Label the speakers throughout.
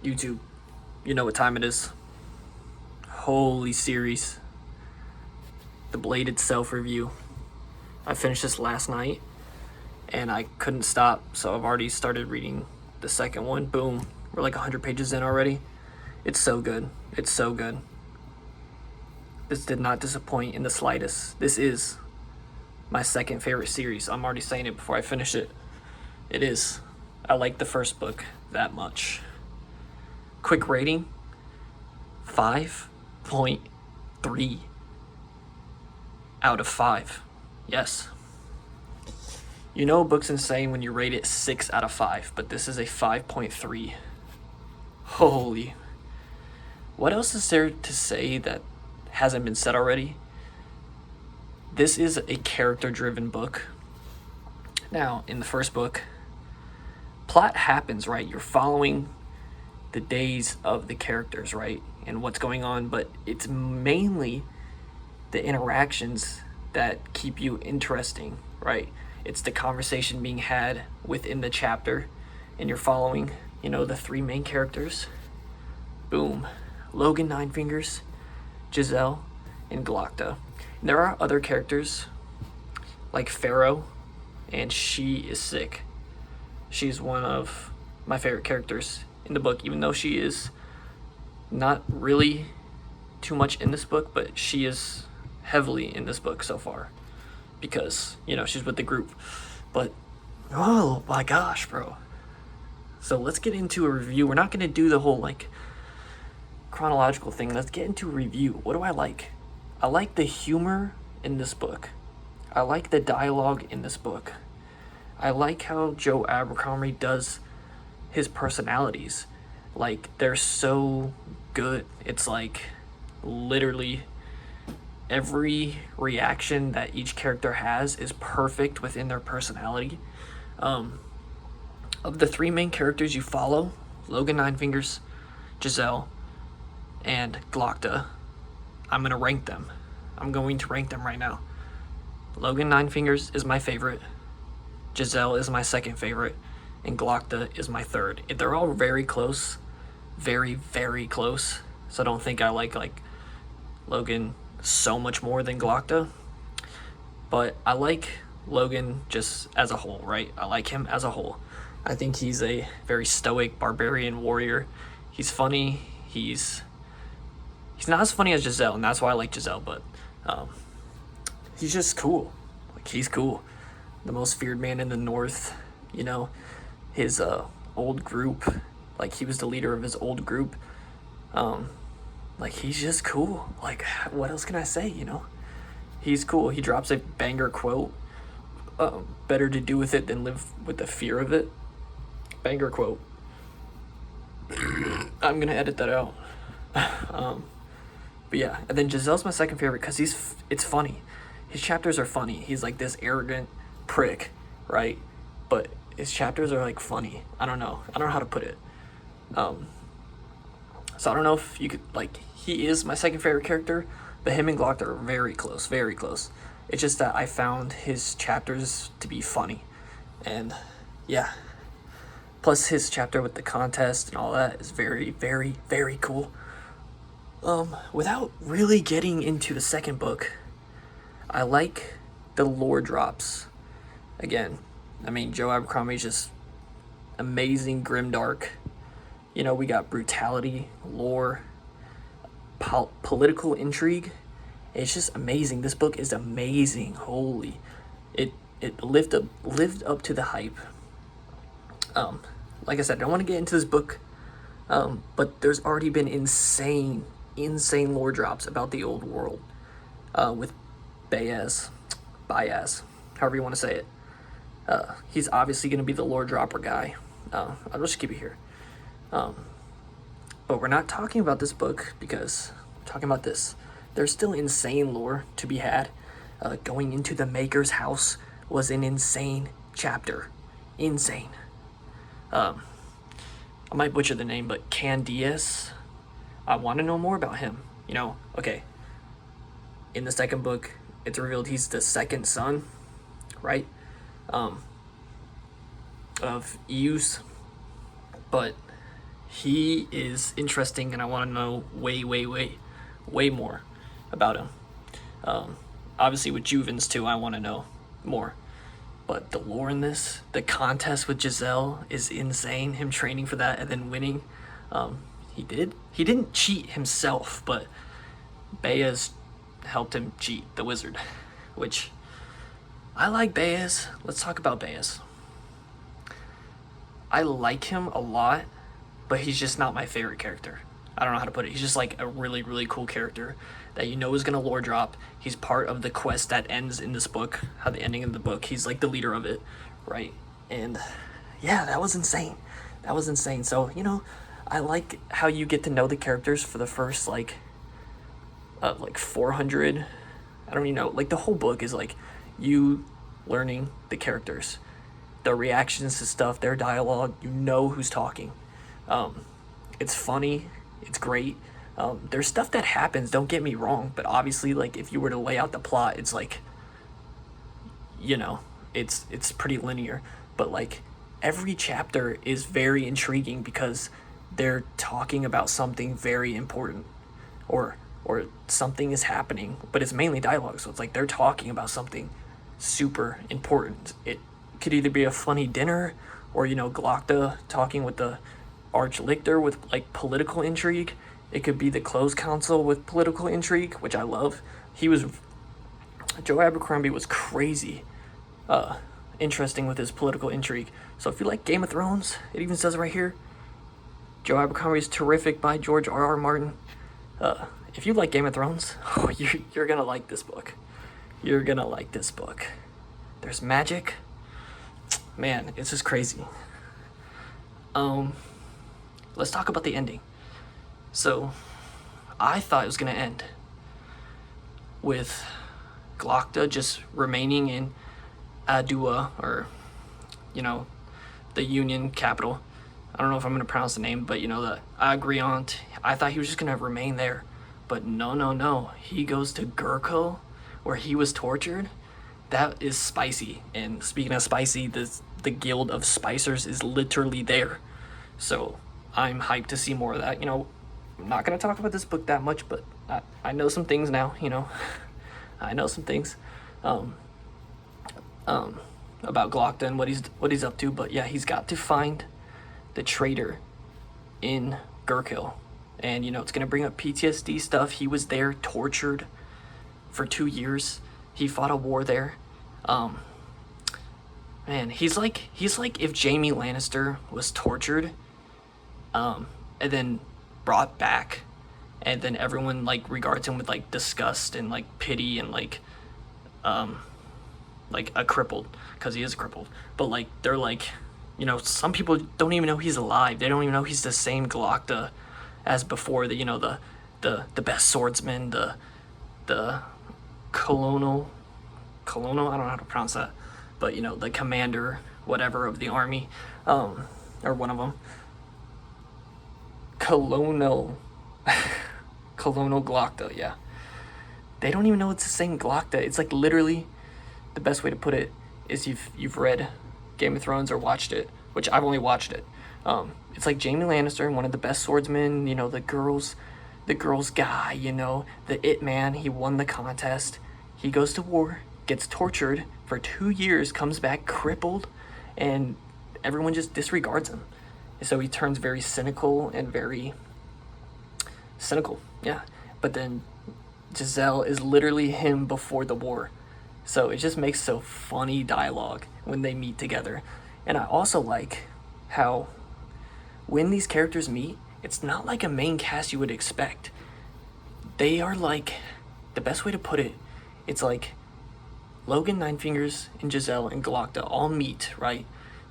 Speaker 1: YouTube, you know what time it is. Holy series. The Blade itself review. I finished this last night and I couldn't stop, so I've already started reading the second one. Boom. We're like 100 pages in already. It's so good. It's so good. This did not disappoint in the slightest. This is my second favorite series. I'm already saying it before I finish it. It is. I like the first book that much. Quick rating, 5.3 out of 5. Yes. You know a book's insane when you rate it 6 out of 5, but this is a 5.3. Holy. What else is there to say that hasn't been said already? This is a character-driven book. Now, in the first book, plot happens, right? You're following the days of the characters, right? And what's going on, but it's mainly the interactions that keep you interesting, right? It's the conversation being had within the chapter, and you're following, the three main characters. Boom. Logan Ninefingers, Giselle, and Glokta. And there are other characters, like Pharaoh, and she is sick. She's one of my favorite characters in the book, even though she is not really too much in this book, but she is heavily in this book so far because, she's with the group. But, oh my gosh, bro. So let's get into a review. We're not going to do the whole, chronological thing. Let's get into a review. What do I like? I like the humor in this book. I like the dialogue in this book. I like how Joe Abercrombie does his personalities. They're so good. It's literally every reaction that each character has is perfect within their personality. Of the three main characters you follow, Logan Ninefingers, Giselle, and Glokta, I'm going to rank them. I'm going to rank them right now. Logan Ninefingers is my favorite. Giselle is my second favorite. And Glokta is my third. They're all very close. Very, very close. So I don't think I like Logan so much more than Glokta. But I like Logan just as a whole, right? I like him as a whole. I think he's a very stoic barbarian warrior. He's funny. He's not as funny as Giselle, and that's why I like Giselle, but he's just cool. He's cool. The most feared man in the North, his old group, he was the leader of his old group. He's just cool. What else can I say, He's cool. He drops a banger quote. Better to do with it than live with the fear of it. Banger quote. I'm gonna edit that out. But yeah, and then Giselle's my second favorite because it's funny. His chapters are funny. He's this arrogant prick, right? But his chapters are funny. I don't know how to put it. So I don't know if you could he is my second favorite character, but him and Glokta are very close, very close. It's just that I found his chapters to be funny, and yeah. Plus his chapter with the contest and all that is very, very, very cool. Without really getting into the second book, I like the lore drops. Again, Joe Abercrombie's just amazing, grimdark. We got brutality, lore, political intrigue. It's just amazing. This book is amazing. Holy, it lived up to the hype. Like I said, I don't want to get into this book, but there's already been insane lore drops about the old world with Baez, however you want to say it. He's obviously going to be the lore dropper guy. I'll just keep it here. But we're not talking about this book because we're talking about this. There's still insane lore to be had. Going into the Maker's house was an insane chapter. Insane. I might butcher the name, but Candias. I want to know more about him. Okay. In the second book, it's revealed he's the second son, right? Of Eus. But he is interesting, and I want to know way more about him. Obviously, with Juvens too, I want to know more. But the lore in this, the contest with Giselle is insane. Him training for that and then winning. He didn't cheat himself, but Baez helped him cheat, the wizard. Which, I like Baez. Let's talk about Baez. I like him a lot, but he's just not my favorite character. I don't know how to put it. He's just like a really cool character that you know is gonna lore drop. He's part of the quest that ends in this book, how the ending of the book. He's like the leader of it, right? And yeah, that was insane. That was insane. So, you know, I like how you get to know the characters for the first like 400. I don't even know. Like the whole book is like you learning the characters, their reactions to stuff, their dialogue. You know who's talking. It's funny. It's great. There's stuff that happens, don't get me wrong, but obviously, like, if you were to lay out the plot, it's like, you know, it's pretty linear. But, like, every chapter is very intriguing because they're talking about something very important. Or something is happening, but it's mainly dialogue, so it's like they're talking about something super important. It could either be a funny dinner, or, you know, Glokta talking with the Archlictor with like political intrigue. It could be the Closed Council with political intrigue, which I love. Joe Abercrombie was crazy interesting with his political intrigue. So if you like Game of Thrones, it even says it right here, Joe Abercrombie is terrific by George R.R. Martin. If you like Game of Thrones, you're gonna like this book. You're gonna like this book. There's magic. Man, it's just crazy. Let's talk about the ending. So, I thought it was going to end with Glokta just remaining in Adua, or, you know, the Union capital. I don't know if I'm going to pronounce the name, but, you know, the Agriant. I thought he was just going to remain there. But no. He goes to Gurkel, where he was tortured. That is spicy. And speaking of spicy, the Guild of Spicers is literally there. So I'm hyped to see more of that. You know, I'm not going to talk about this book that much, but I know some things now, you know. I know some things about Glokta and what he's up to. But yeah, he's got to find the traitor in Gurkel. And, you know, it's going to bring up PTSD stuff. He was there, tortured for 2 years. He fought a war there. Man, he's like if Jaime Lannister was tortured, and then brought back, and then everyone like regards him with like disgust and like pity and like a crippled, because he is crippled. But like they're like, you know, some people don't even know he's alive. They don't even know he's the same Glokta as before. The, you know, the best swordsman, the colonel, I don't know how to pronounce that, but, you know, the commander, whatever, of the army, or one of them. Colonel Glokta, yeah. They don't even know it's the same Glokta. It's like literally, the best way to put it is you've read Game of Thrones or watched it, which I've only watched it. It's like Jaime Lannister, one of the best swordsmen, you know, the girl's guy, you know, the it man. He won the contest. He goes to war, gets tortured for 2 years, comes back crippled, and everyone just disregards him. So he turns very cynical, yeah. But then Giselle is literally him before the war. So it just makes so funny dialogue when they meet together. And I also like how when these characters meet, it's not like a main cast you would expect. They are like, the best way to put it, it's like Logan, Nine Fingers, and Giselle and Glokta all meet, right?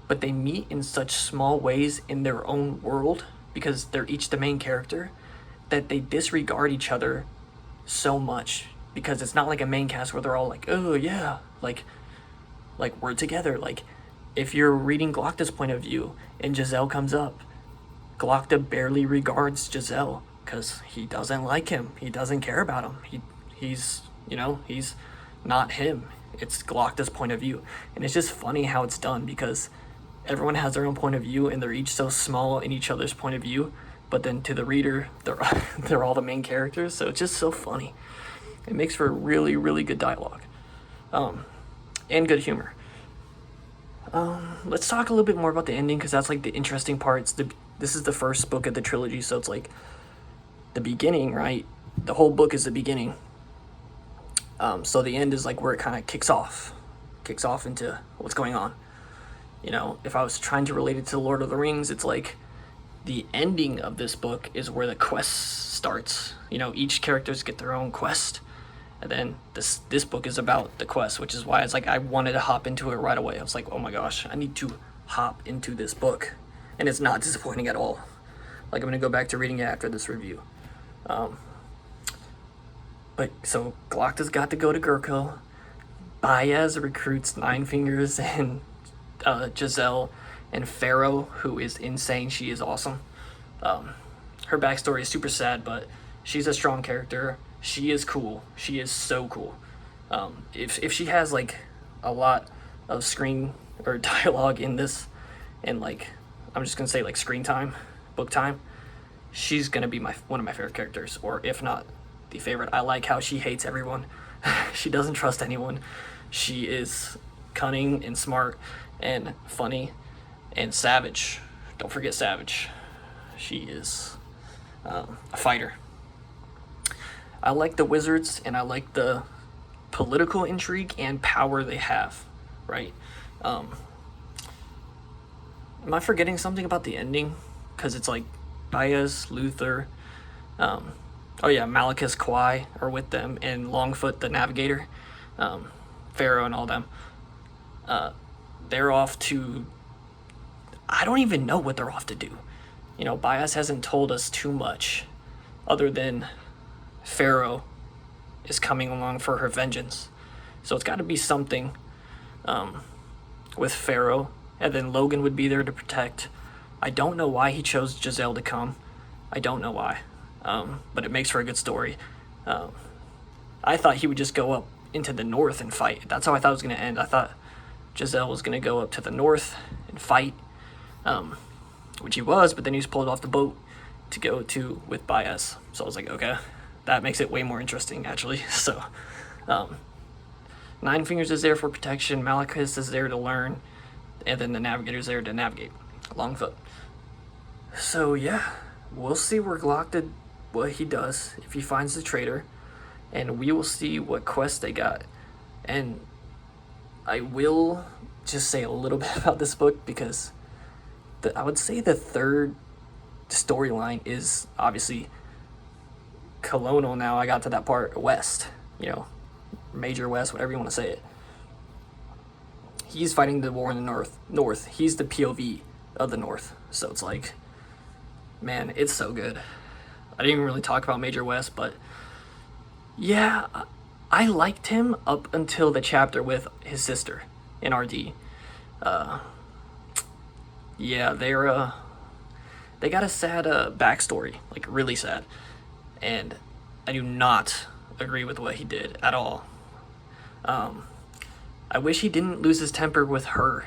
Speaker 1: But they meet in such small ways in their own world, because they're each the main character, that they disregard each other so much. Because it's not like a main cast where they're all like, oh yeah, like we're together. Like, if you're reading Glokta's point of view and Giselle comes up, Glokta barely regards Giselle because he doesn't like him. He doesn't care about him. He's not him. It's Glokta's point of view. And it's just funny how it's done, because everyone has their own point of view, and they're each so small in each other's point of view, but then to the reader, they're all the main characters, so it's just so funny. It makes for really, really good dialogue, and good humor. Let's talk a little bit more about the ending, because that's like the interesting parts. This is the first book of the trilogy, so it's like the beginning, right? The whole book is the beginning. So the end is like where it kind of kicks off into what's going on. You know, if I was trying to relate it to Lord of the Rings, it's like the ending of this book is where the quest starts. You know, each characters get their own quest, and then this book is about the quest, which is why it's like I wanted to hop into it right away. I was like, oh my gosh, I need to hop into this book, and it's not disappointing at all. Like, I'm gonna go back to reading it after this review. But so Glokta's got to go to Gurkhul. Bayaz recruits Nine Fingers and Giselle and Pharaoh, who is insane. She is awesome. Her backstory is super sad, but she's a strong character. She is cool. She is so cool. If she has like a lot of screen or dialogue in this, and like I'm just gonna say like screen time, book time, she's gonna be one of my favorite characters, or if not the favorite. I like how she hates everyone. She doesn't trust anyone. She is cunning and smart and funny and savage. Don't forget Savage. She is a fighter. I like the wizards, and I like the political intrigue and power they have, right? Am I forgetting something about the ending? Because it's like Bayaz, Luther, Malachus, Kwai are with them, and Longfoot the Navigator, Pharaoh and all them. They're off to... I don't even know what they're off to do. You know, Bayaz hasn't told us too much, other than Pharaoh is coming along for her vengeance. So it's got to be something with Pharaoh, and then Logan would be there to protect. I don't know why he chose Giselle to come. I don't know why. But it makes for a good story. I thought he would just go up into the north and fight. That's how I thought it was going to end. I thought Giselle was going to go up to the north and fight, which he was, but then he was pulled off the boat to go to with Bayaz. So I was like, okay, that makes it way more interesting, actually. So Nine Fingers is there for protection, Malachus is there to learn, and then the Navigator's there to navigate. Longfoot. So yeah, we'll see where Glokta, what he does, if he finds the traitor, and we will see what quest they got. And I will just say a little bit about this book, because I would say the third storyline is obviously colonial now. I got to that part, west, you know, Major West, whatever you want to say it. He's fighting the war in the north. He's the POV of the north. So it's like, man, it's so good. I didn't even really talk about Major West, but yeah, I liked him up until the chapter with his sister in RD. Yeah, they got a sad backstory, like really sad, and I do not agree with what he did at all. I wish he didn't lose his temper with her.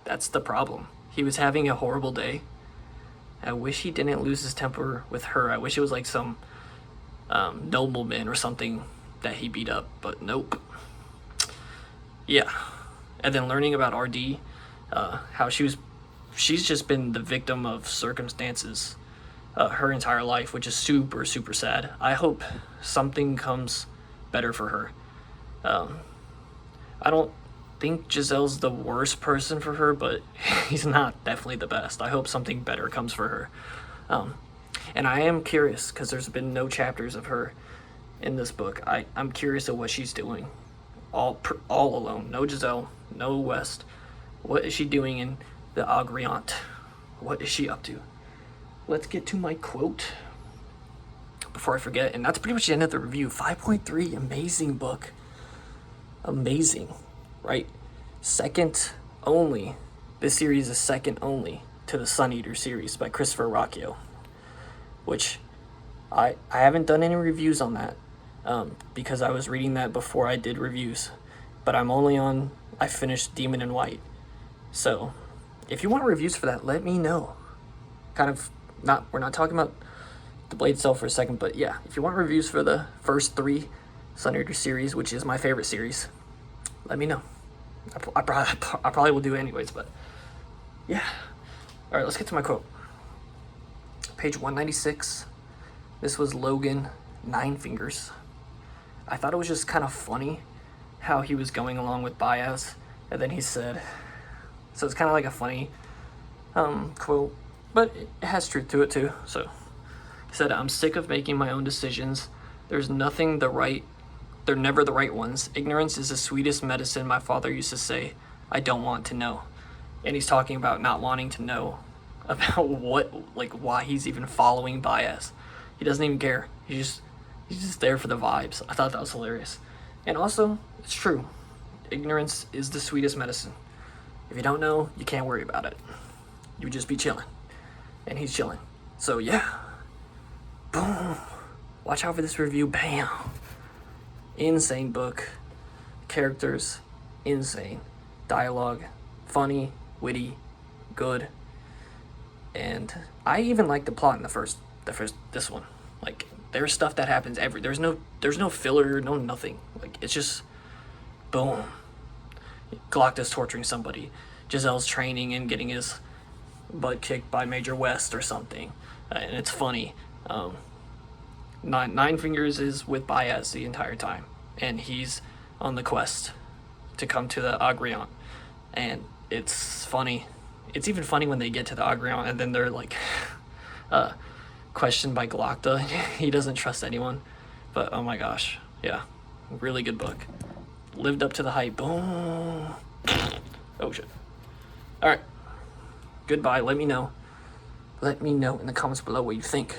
Speaker 1: That's the problem. He was having a horrible day. I wish he didn't lose his temper with her. I wish it was like some nobleman or something that he beat up, but nope. Yeah. And then learning about RD, how she's just been the victim of circumstances her entire life, which is super, super sad. I hope something comes better for her. I don't think Giselle's the worst person for her, but he's not definitely the best. I hope something better comes for her. And I am curious, because there's been no chapters of her in this book. I'm curious of what she's doing. All alone. No Giselle, no West. What is she doing in the Agriant? What is she up to? Let's get to my quote before I forget. And that's pretty much the end of the review. 5.3, amazing book. Amazing, right? Second only. This series is second only to the Sun Eater series by Christopher Ruocchio, which I haven't done any reviews on that because I was reading that before I did reviews. But I finished Demon in White. So if you want reviews for that, let me know. Kind of not, we're not talking about the blade itself for a second, but yeah, if you want reviews for the first 3 Sun Eater series, which is my favorite series, let me know. I probably will do it anyways, but yeah. All right, let's get to my quote. Page 196. This was Logan Nine Fingers. I thought it was just kind of funny how he was going along with Baez, and then he said, so it's kind of like a funny quote, but it has truth to it too. So he said, I'm sick of making my own decisions. They're never the right ones. Ignorance is the sweetest medicine, my father used to say. I don't want to know. And he's talking about not wanting to know about why he's even following Baez. He doesn't even care. He's just there for the vibes. I thought that was hilarious. And also, it's true. Ignorance is the sweetest medicine. If you don't know, you can't worry about it. You would just be chilling. And he's chilling. So yeah. Boom. Watch out for this review. Bam. Insane book. Characters, insane. Dialogue, funny, witty, good. And I even like the plot in this one. Like, there's stuff that happens there's no filler, no nothing. Like, it's just boom. Galactus torturing somebody. Giselle's training and getting his butt kicked by Major West or something. And it's funny. Nine Fingers is with Baez the entire time, and he's on the quest to come to the Agrion. And it's funny. It's even funny when they get to the Agrion and then they're like questioned by Galacta. He doesn't trust anyone. But oh my gosh, yeah, really good book. Lived up to the hype. Boom. Oh shit. All right. Goodbye. Let me know in the comments below what you think.